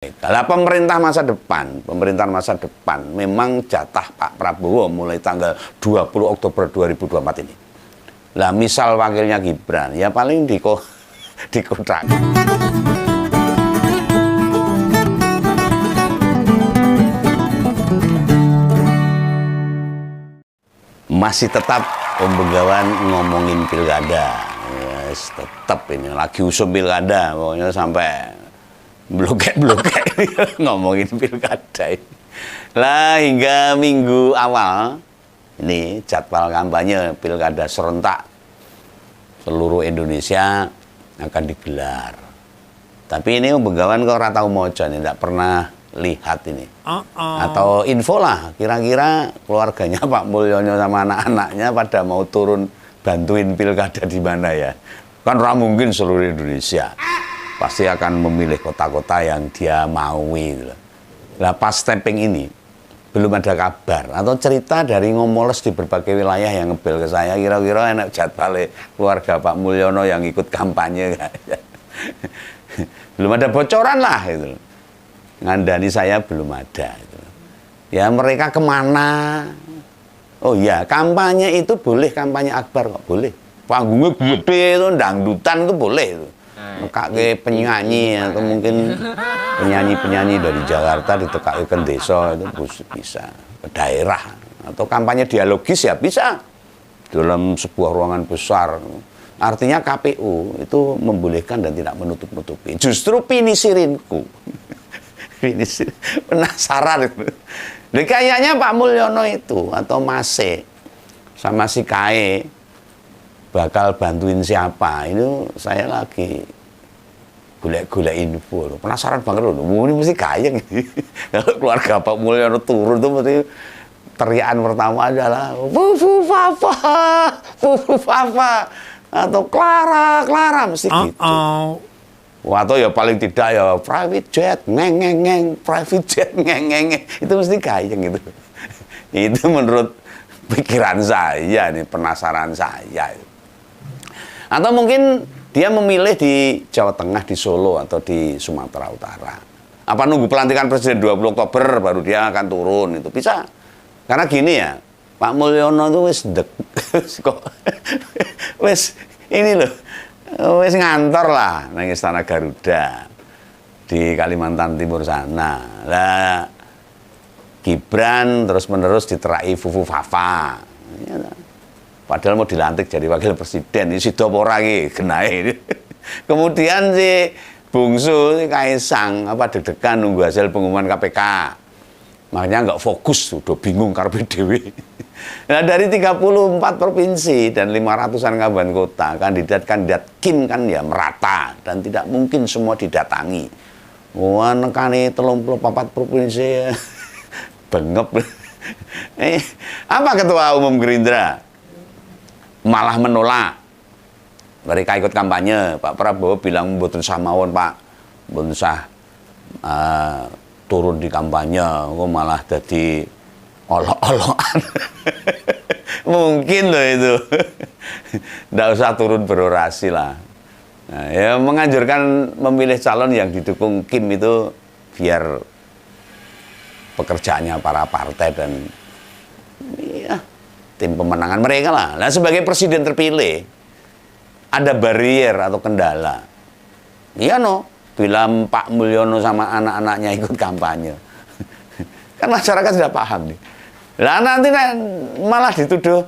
Lah pemerintahan masa depan memang jatah Pak Prabowo mulai tanggal 20 Oktober 2024 ini. Lah misal wakilnya Gibran, ya paling dikontrak. Masih tetap Om Begawan ngomongin pilkada. Yes, tetap ini lagi usum pilkada, pokoknya sampai blokek ngomongin pilkada ini. Lah hingga minggu awal ini jadwal kampanye pilkada serentak seluruh Indonesia akan digelar. Tapi ini Begawan kok ora tau moco nih, tidak pernah lihat ini. Atau info lah, kira-kira keluarganya Pak Mulyono sama anak-anaknya pada mau turun bantuin pilkada di mana ya? Kan ora mungkin seluruh Indonesia. Pasti akan memilih kota-kota yang dia maui. Lah pas stamping ini belum ada kabar atau cerita dari ngomoles di berbagai wilayah yang ngebel ke saya, kira-kira enak jadwalnya keluarga Pak Mulyono yang ikut kampanye. Belum ada bocoran lah itu. Ngandani saya belum ada itu. Ya mereka kemana? Oh iya, kampanye itu boleh, kampanye akbar kok boleh. Panggungnya gede itu, dangdutan itu boleh itu. Tekake penyanyi atau mungkin penyanyi-penyanyi dari Jakarta ditekake ke desa itu bisa, ke daerah, atau kampanye dialogis ya bisa dalam sebuah ruangan besar. Artinya KPU itu membolehkan dan tidak menutup-nutupi. Justru pinisirinku penasaran itu. Kayaknya Pak Mulyono itu atau Mase sama si Kae bakal bantuin siapa, itu saya lagi golek-golek info. Penasaran banget loh, ini mesti kaya kalau keluarga Pak Mulyono turun tuh mesti teriakan pertama adalah Fufu Papa, Fufu Papa, atau Clara mesti gitu. Atau ya paling tidak ya private jet ngeng private jet ngeng itu mesti kaya gitu. Itu menurut pikiran saya nih, penasaran saya. Atau mungkin dia memilih di Jawa Tengah, di Solo, atau di Sumatera Utara. Apa nunggu pelantikan Presiden 20 Oktober baru dia akan turun, itu bisa. Karena gini ya, Pak Mulyono itu wis ini loh, wis ngantor lah nang Istana Garuda di Kalimantan Timur sana. Lah Gibran terus-menerus diterai Fufu Fafa. Padahal mau dilantik jadi wakil presiden, ini sido apa ora iki genahe. Kemudian si bungsu si Kaisang deg-degan nunggu hasil pengumuman KPK. Makanya nggak fokus, udah bingung karepe dhewe. Nah, dari 34 provinsi dan 500-an kabupaten kota, kandidat Kim kan ya merata dan tidak mungkin semua didatangi. Wah, nekani 34 provinsi bengep. Apa Ketua Umum Gerindra? Malah menolak mereka ikut kampanye. Pak Prabowo bilang mboten samawon Pak, mboten sah turun di kampanye, kok malah jadi olok-olokan. Mungkin loh itu. Nggak usah turun berorasi lah. Nah, ya menganjurkan memilih calon yang didukung Kim itu biar pekerjaannya para partai dan ya tim pemenangan mereka lah. Nah, sebagai presiden terpilih ada barrier atau kendala. Iya bilang Pak Mulyono sama anak-anaknya ikut kampanye. Kan masyarakat sudah paham nih. Lah nanti malah dituduh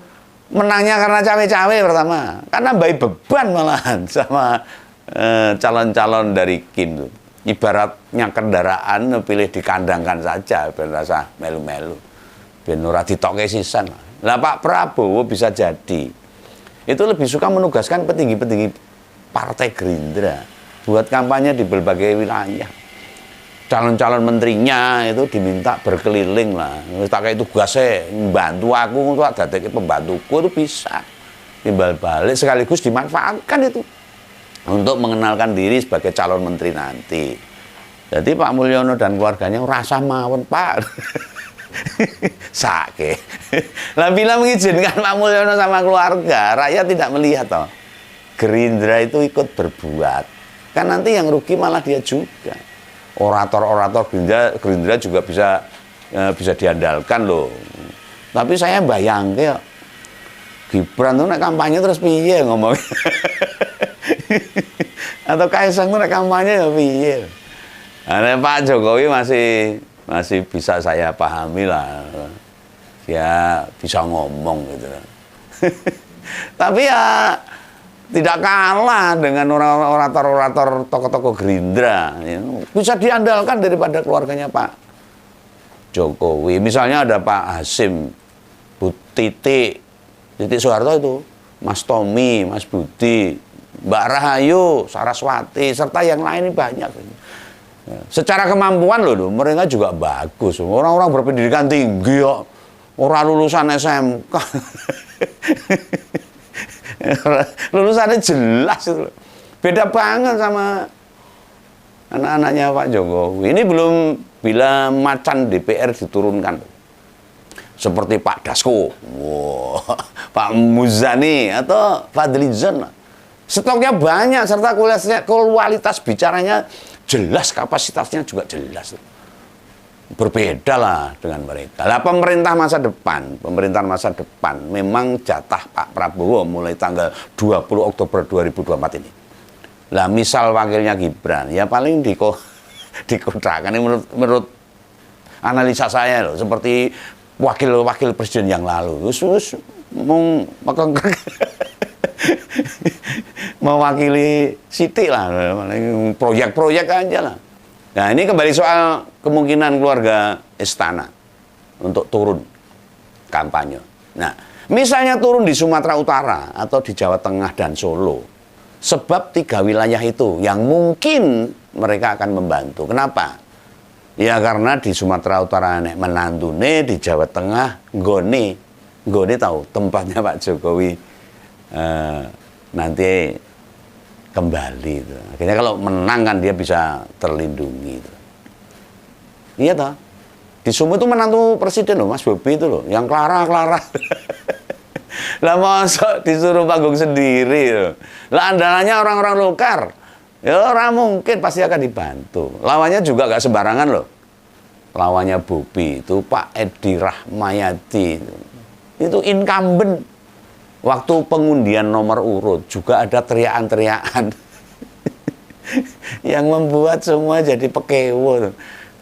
menangnya karena cawe-cawe pertama. Karena bayi beban malahan sama calon-calon dari Kim tuh. Ibaratnya kendaraan pilih dikandangkan saja biar rasa melu-melu. Biar ora ditoke sisan. Lah Pak Prabowo bisa jadi itu lebih suka menugaskan petinggi-petinggi Partai Gerindra buat kampanye di berbagai wilayah. Calon-calon menterinya itu diminta berkeliling lah. Tak kayak tugasnya membantu aku untuk dadeke pembantuku itu bisa. Timbal balik sekaligus dimanfaatkan itu untuk mengenalkan diri sebagai calon menteri nanti. Jadi Pak Mulyono dan keluarganya rasa mawon Pak. Sake. Lah bila mengizinkan Pak Mulyono sama keluarga, rakyat tidak melihat toh. Gerindra itu ikut berbuat. Kan nanti yang rugi malah dia juga. orator-orator Gerindra juga bisa diandalkan loh. Tapi saya bayangke Gibran tuh nek kampanye terus piye ngomong. Atau Kaisang tuh nek kampanye ya piye. Nah, Pak Jokowi masih bisa saya pahami lah. Ya bisa ngomong gitu. Tapi ya tidak kalah dengan orator-orator tokoh-tokoh Gerindra. Bisa diandalkan daripada keluarganya Pak Jokowi. Misalnya ada Pak Hasim, Bu Titik Soeharto itu, Mas Tommy, Mas Budi, Mbak Rahayu, Saraswati, serta yang lain ini banyak. Secara kemampuan loh, mereka juga bagus. Orang-orang berpendidikan tinggi kok. Orang lulusan SMK. Lulusannya jelas itu. Beda banget sama anak-anaknya Pak Jokowi. Ini belum bila macan DPR diturunkan. Seperti Pak Dasko, Pak Muzani, atau Fadlizon. Stoknya banyak, serta kualitas bicaranya jelas, kapasitasnya juga jelas. Berbeda lah dengan mereka. Lah pemerintahan masa depan memang jatah Pak Prabowo mulai tanggal 20 Oktober 2024 ini. Lah misal wakilnya Gibran, ya paling dikontrakkan ini menurut analisa saya loh, seperti wakil presiden yang lalu, mewakili Siti lah, proyek-proyek aja lah. Nah ini kembali soal kemungkinan keluarga istana untuk turun kampanye. Nah misalnya turun di Sumatera Utara atau di Jawa Tengah dan Solo, sebab 3 wilayah itu yang mungkin mereka akan membantu. Kenapa? Ya karena di Sumatera Utara nek menantune, di Jawa Tengah nggone tahu tempatnya Pak Jokowi nanti kembali itu. Akhirnya kalau menang kan dia bisa terlindungi itu. Iya toh. Di Sumut itu menantu presiden loh, Mas Bobi itu loh, yang Clara. Lah masa disuruh panggung sendiri loh. Lah andalannya orang-orang lokal. Ya orang mungkin pasti akan dibantu. Lawannya juga gak sembarangan loh. Lawannya Bobi itu Pak Edi Rahmayadi. Itu incumbent. Waktu pengundian nomor urut juga ada teriakan-teriakan. Yang membuat semua jadi pekewo.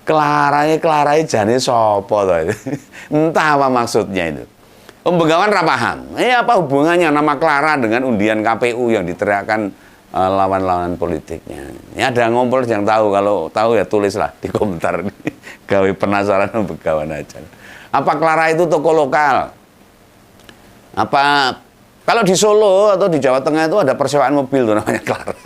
Klarai jane sopo tuh. Entah apa maksudnya itu. Begawan ra paham. Apa hubungannya nama Clara dengan undian KPU yang diteriakan lawan-lawan politiknya. Ya ada ngompol yang tahu, kalau tahu ya tulislah di komentar. Gawe penasaran begawan aja. Apa Clara itu toko lokal? Apa kalau di Solo atau di Jawa Tengah itu ada persewaan mobil tuh namanya Clara.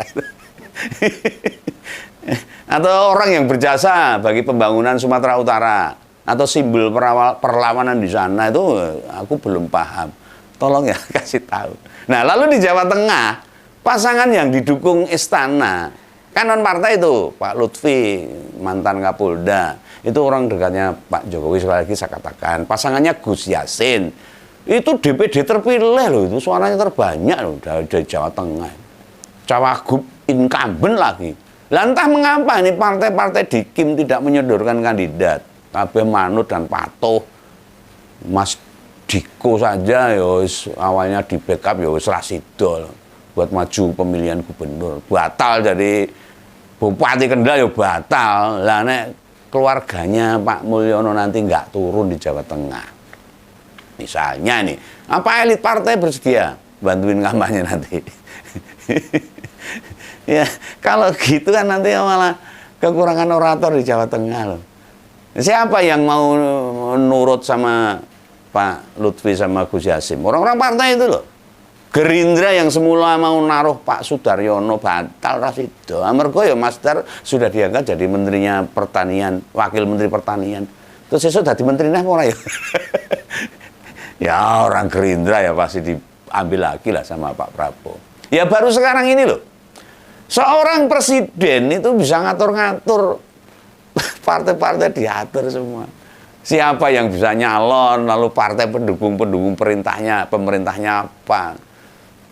Atau orang yang berjasa bagi pembangunan Sumatera Utara atau simbol perlawanan di sana itu aku belum paham. Tolong ya kasih tahu. Nah, lalu di Jawa Tengah pasangan yang didukung istana kan non partai itu Pak Lutfi mantan Kapolda, itu orang dekatnya Pak Jokowi. Sekali lagi saya katakan pasangannya Gus Yassin itu DPD terpilih loh, itu suaranya terbanyak loh dari Jawa Tengah, cawagup incumbent lagi. Lantah mengapa ini partai-partai di Kim tidak menyodorkan kandidat? Kabeh manut dan patuh. Mas Diko saja ya awalnya di backup ya wis rasidol buat maju pemilihan gubernur, batal jadi Bupati Kendal ya batal. Lah nek keluarganya Pak Mulyono nanti nggak turun di Jawa Tengah, misalnya nih, apa elit partai bersedia bantuin kampanye nanti? Ya kalau gitu kan nanti malah kekurangan orator di Jawa Tengah loh. Siapa yang mau nurut sama Pak Lutfi sama Gus Yassin? Orang-orang partai itu loh. Gerindra yang semula mau naruh Pak Sudaryono batal rasido. Amarga ya Mas Dar sudah diangkat jadi menterinya pertanian, wakil menteri pertanian. Terus sesuk dadi menterine ora ya? Ya orang Gerindra ya pasti diambil lagi lah sama Pak Prabowo. Ya baru sekarang ini loh. Seorang presiden itu bisa ngatur-ngatur partai-partai, diatur semua. Siapa yang bisa nyalon, lalu partai pendukung pemerintahnya apa,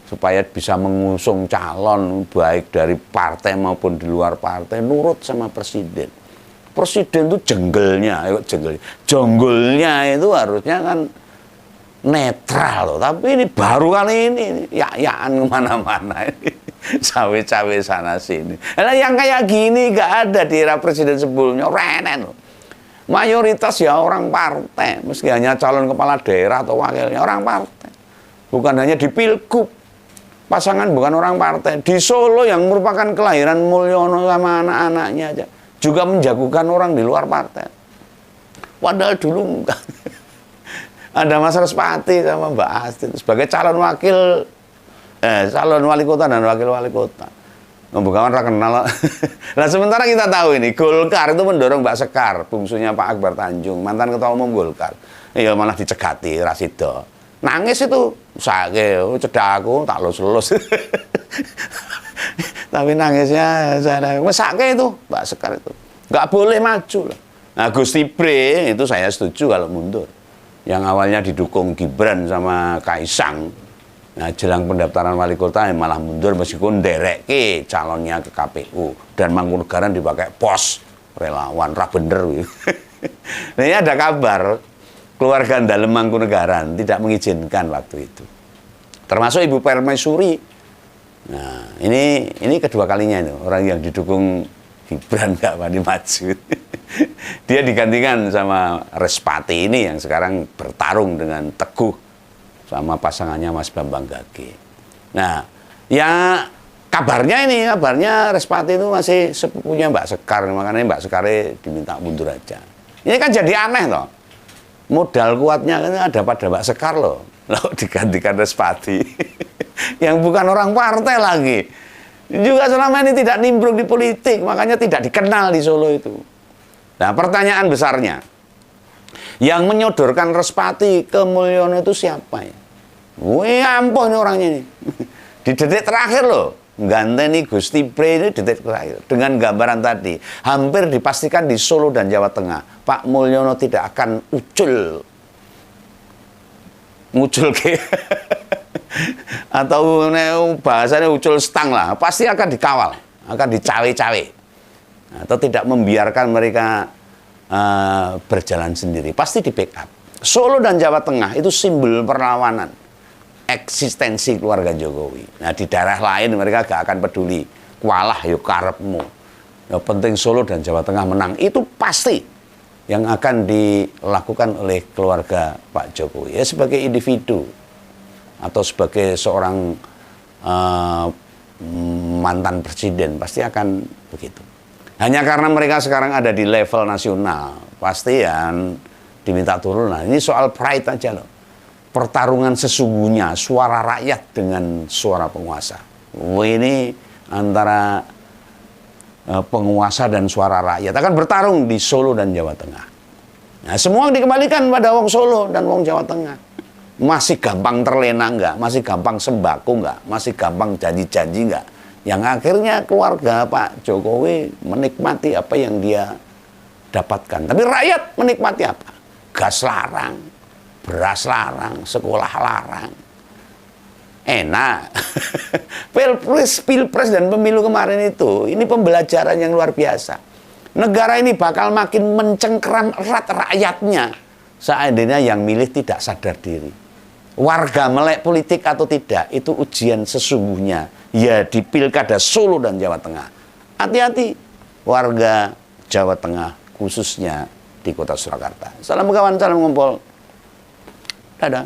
supaya bisa mengusung calon baik dari partai maupun di luar partai, nurut sama presiden. Presiden itu jenggolnya itu harusnya kan netral loh. Tapi ini baru kali ini ya-yaan kemana-mana ini. Cawe-cawe sana sini. Nah, yang kayak gini gak ada di era presiden sebelumnya. Renen loh. Mayoritas ya orang partai. Meski hanya calon kepala daerah atau wakilnya orang partai. Bukan hanya di pilgub. Pasangan bukan orang partai. Di Solo yang merupakan kelahiran Mulyono sama anak-anaknya aja juga menjagokan orang di luar partai. Padahal dulu enggak. Ada Mas Respati sama Mbak Asti sebagai calon wali kota dan wakil wali kota. Ngebukawan kenal. Nah sementara kita tahu ini Golkar itu mendorong Mbak Sekar, bungsunya Pak Akbar Tanjung, mantan ketua umum Golkar. Iya malah dicegati Rasido. Nangis itu, sakit, cedak aku tak lulus. Tapi nangisnya saya mesake itu Mbak Sekar itu nggak boleh maju lah. Nah Gus Tibre itu saya setuju kalau mundur. Yang awalnya didukung Gibran sama Kaisang, nah jelang pendaftaran wali kota malah mundur meskipun dereke calonnya ke KPU dan Mangkunegaran dipakai pos relawan ra bener. Nah ini ada kabar keluarga dalam Mangkunegaran tidak mengizinkan waktu itu. Termasuk Ibu Permaisuri. Nah, ini kedua kalinya itu orang yang didukung Gibran nggak wani maju. Dia digantikan sama Respati ini yang sekarang bertarung dengan teguh sama pasangannya Mas Bambang Gage. Nah, ya kabarnya Respati itu masih sepupunya Mbak Sekar, makanya Mbak Sekar diminta mundur aja. Ini kan jadi aneh loh. Modal kuatnya kan ada pada Mbak Sekar loh. Lalu digantikan Respati. Yang bukan orang partai lagi. Juga selama ini tidak nimbrung di politik, makanya tidak dikenal di Solo itu. Nah, pertanyaan besarnya, yang menyodorkan Respati ke Mulyono itu siapa ya? Wih, ampuh ini orangnya ini. Di detik terakhir loh, ganteni Gus Tibre ini detik terakhir. Dengan gambaran tadi, hampir dipastikan di Solo dan Jawa Tengah, Pak Mulyono tidak akan ngucul ke atau bahasanya ucul stang lah, pasti akan dikawal, akan dicawe-cawe atau tidak membiarkan mereka berjalan sendiri, pasti di backup. Solo dan Jawa Tengah itu simbol perlawanan eksistensi keluarga Jokowi. Nah di daerah lain mereka gak akan peduli, kualah yuk karepmu, yang penting Solo dan Jawa Tengah menang, itu pasti yang akan dilakukan oleh keluarga Pak Jokowi ya, sebagai individu atau sebagai seorang mantan presiden pasti akan begitu. Hanya karena mereka sekarang ada di level nasional, pasti yang diminta turun. Nah, ini soal pride aja loh. Pertarungan sesungguhnya suara rakyat dengan suara penguasa. Ini antara penguasa dan suara rakyat akan bertarung di Solo dan Jawa Tengah. Nah, semua dikembalikan pada wong Solo dan wong Jawa Tengah. Masih gampang terlena enggak? Masih gampang sembako enggak? Masih gampang janji-janji enggak? Yang akhirnya keluarga Pak Jokowi menikmati apa yang dia dapatkan. Tapi rakyat menikmati apa? Gas larang, beras larang, sekolah larang. Enak. Pilpres dan pemilu kemarin itu, ini pembelajaran yang luar biasa. Negara ini bakal makin mencengkeram erat rakyatnya seandainya yang milih tidak sadar diri. Warga melek politik atau tidak, itu ujian sesungguhnya ya di pilkada Solo dan Jawa Tengah. Hati-hati warga Jawa Tengah, khususnya di kota Surakarta. Salam kawan, salam ngumpul. Dadah.